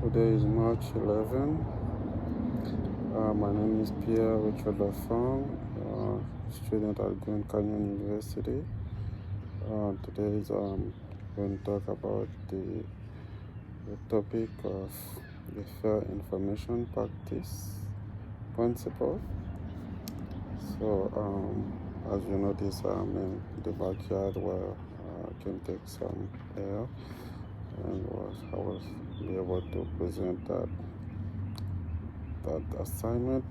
Today is March 11. My name is Pierre Richard Lafang, student at Grand Canyon University. Today is going to talk about the topic of the Fair Information Practice Principle. So, as you notice, I'm in the backyard where I can take some air, and I was able to present that assignment.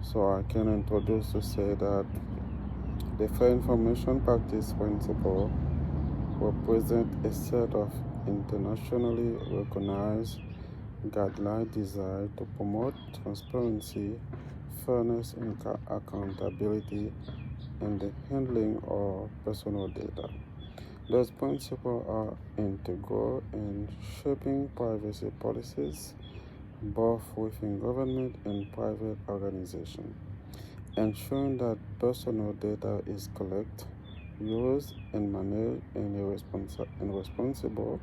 So I can introduce to say that the Fair Information Practice Principle represent a set of internationally recognized guidelines designed to promote transparency, fairness, and accountability in the handling of personal data. Those principles are integral in shaping privacy policies, both within government and private organizations, ensuring that personal data is collected, used, and managed in a responsible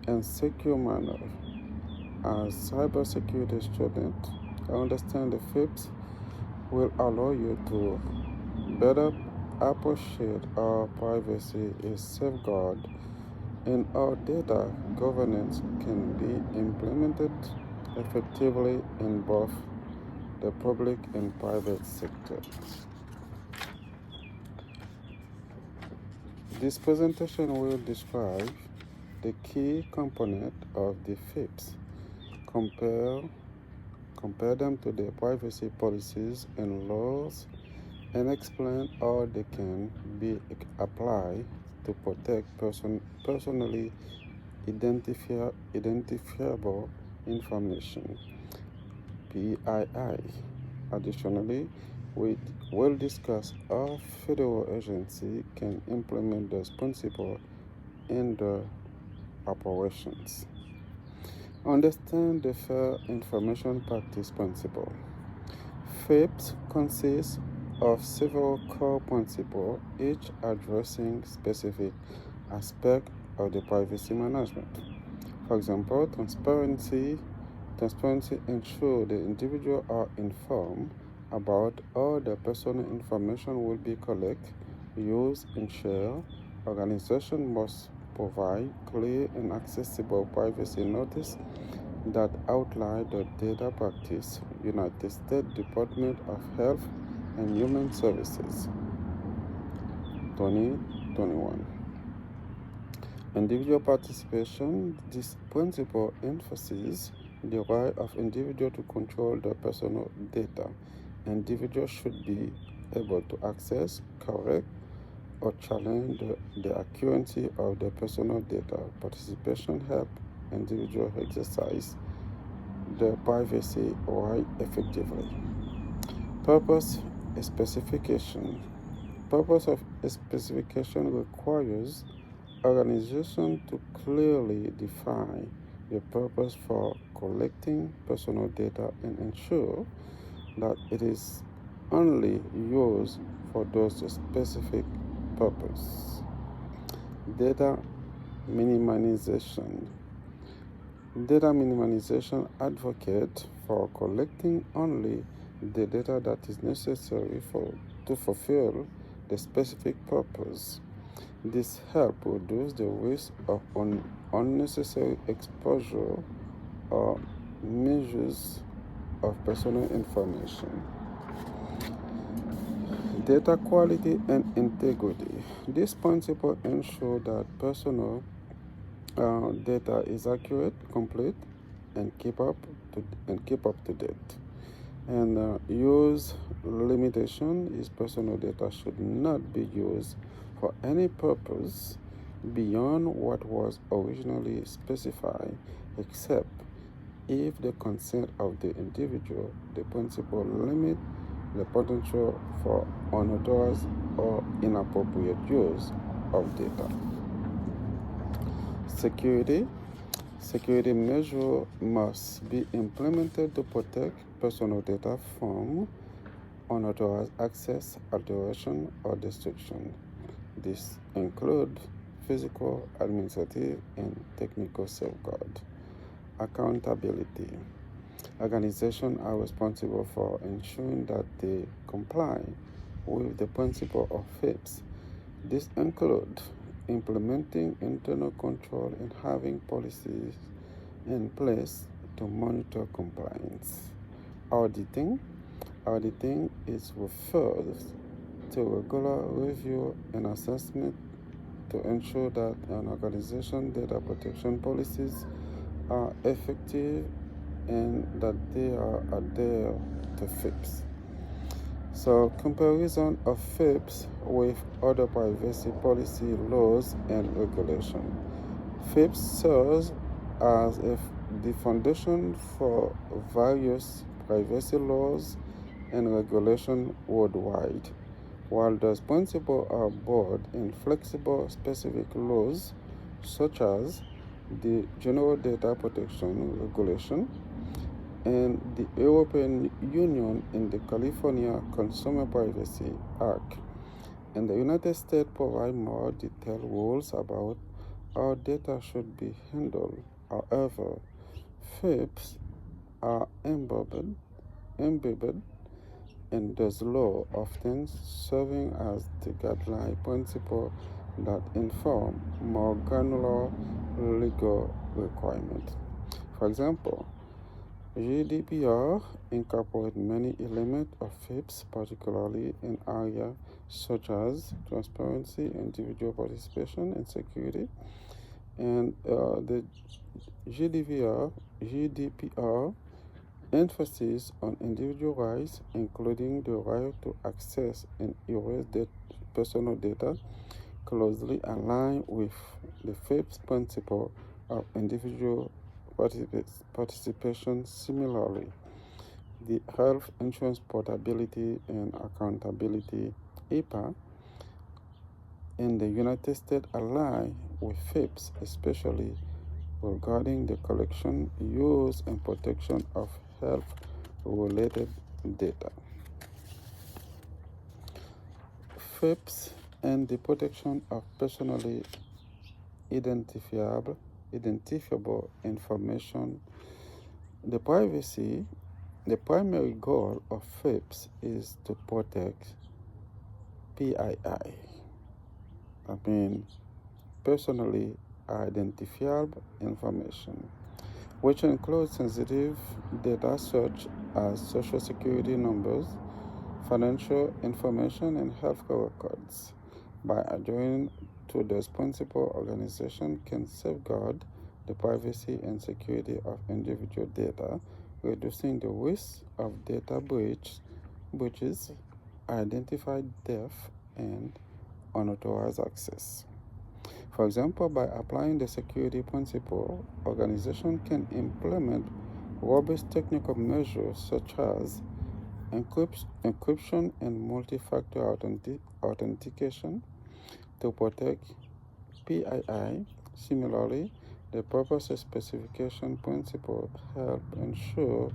and secure manner. As cybersecurity student, I understand the FIPS will allow you to better appreciate how privacy is safeguarded and how data governance can be implemented effectively in both the public and private sectors. This presentation will describe the key component of the FIPS, compare them to the privacy policies and laws, and explain how they can be applied to protect personally identifiable information, PII. Additionally, we will discuss how federal agencies can implement those principles in their operations. Understand the Fair Information Practice Principle. FIPS consists of several core principles, each addressing specific aspects of the privacy management. For example, transparency ensures the individual are informed about how their personal information will be collected, used, and shared. Organizations must provide clear and accessible privacy notice that outline the data practice. United States Department of Health and Human Services, 2021. Individual participation. This principle emphasizes the right of individuals to control their personal data. Individuals should be able to access, correct, or challenge the accuracy of their personal data. Participation helps individuals exercise their privacy right effectively. Purpose specification. Purpose of a specification requires organization to clearly define the purpose for collecting personal data and ensure that it is only used for those specific purposes. Data minimization. Data minimization advocates for collecting only the data that is necessary to fulfill the specific purpose. This helps reduce the risk of unnecessary exposure or misuse of personal information. Data quality and integrity. This principle ensures that personal data is accurate, complete, and keep up to date. And use limitation is personal data should not be used for any purpose beyond what was originally specified, except if the consent of the individual. The principle limit the potential for unauthorized or inappropriate use of data. Security measures must be implemented to protect personal data from unauthorized access, alteration, or destruction. This includes physical, administrative, and technical safeguards. accountability. Organizations are responsible for ensuring that they comply with the principle of FIPS. This includes implementing internal control and having policies in place to monitor compliance. Auditing. Auditing is refers to regular review and assessment to ensure that an organization's data protection policies are effective and that they are adhere to FIPS. So, comparison of FIPS with other privacy policy laws and regulations. FIPS serves as the foundation for various privacy laws and regulations worldwide. While those principles are broad and flexible, specific laws such as the General Data Protection Regulation and the European Union and the California Consumer Privacy Act and the United States provide more detailed rules about how data should be handled. However, FIPS are embedded in this law, often serving as the guideline principle that inform more granular legal requirements. For example, GDPR incorporates many elements of FIPS, particularly in areas such as transparency, individual participation, and security. And the GDPR emphasis on individual rights, including the right to access and erase personal data, closely aligned with the FIPS principle of individual participation. Similarly, the Health Insurance Portability and Accountability (HIPAA) in the United States align with FIPS, especially regarding the collection, use, and protection of health-related data. FIPS and the protection of personally identifiable information. The primary goal of FIPS is to protect PII. Personally identifiable information, which includes sensitive data such as social security numbers, financial information, and healthcare records. By adhering to this principle, organizations can safeguard the privacy and security of individual data, reducing the risk of data breaches, identified theft, and unauthorized access. For example, by applying the security principle, organizations can implement robust technical measures such as encryption and multi-factor authentication to protect PII. Similarly, the purpose and specification principle help ensure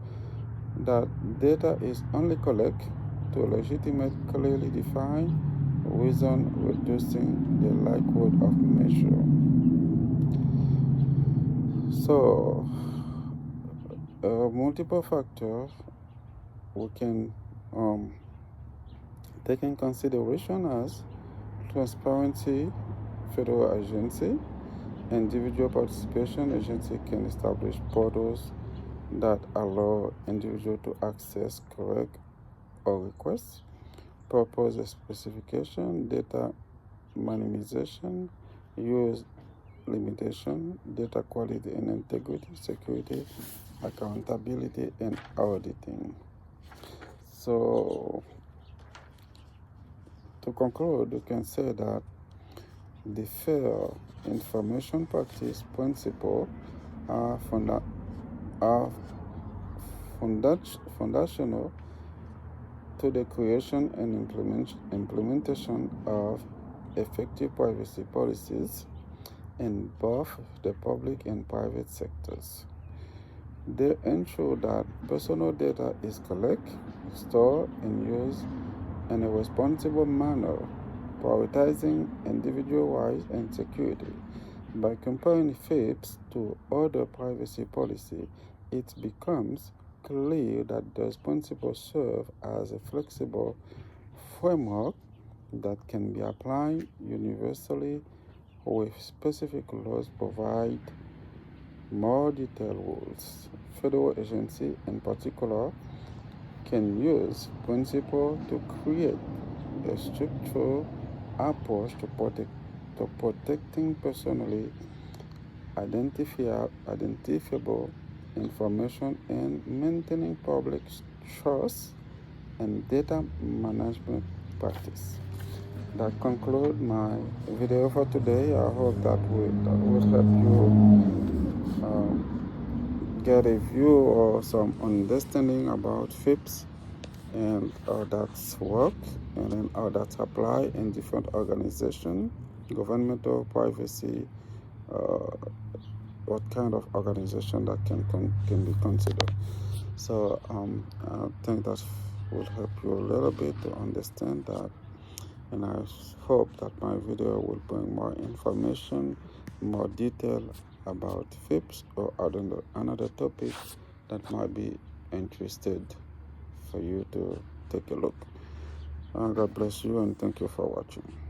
that data is only collected to legitimate, clearly defined reason, reducing the likelihood of measure. So, multiple factors we can take in consideration as transparency, federal agency, individual participation. Agency can establish portals that allow individuals to access correct or requests, purpose specification, data minimization, use limitation, data quality and integrity, security, accountability, and auditing. So, to conclude, we can say that the fair information practice principle are foundational to the creation and implementation of effective privacy policies in both the public and private sectors. They ensure that personal data is collected, stored, and used in a responsible manner, prioritizing individual rights and security. By comparing FIPS to other privacy policy, it becomes clear that those principles serve as a flexible framework that can be applied universally, with specific laws provide more detailed rules. Federal agencies in particular can use principle to create a structured approach to protecting personally identifiable information and maintaining public trust and data management practice. That concludes my video for today. I hope that will help you get a view or some understanding about FIPS and how that's work and then how that's applied in different organizations, governmental, privacy, uh, what kind of organization that can be considered. So I think that will help you a little bit to understand that, and I hope that my video will bring more information, more detail about FIPS or another topic that might be interested for you to take a look. God bless you and thank you for watching.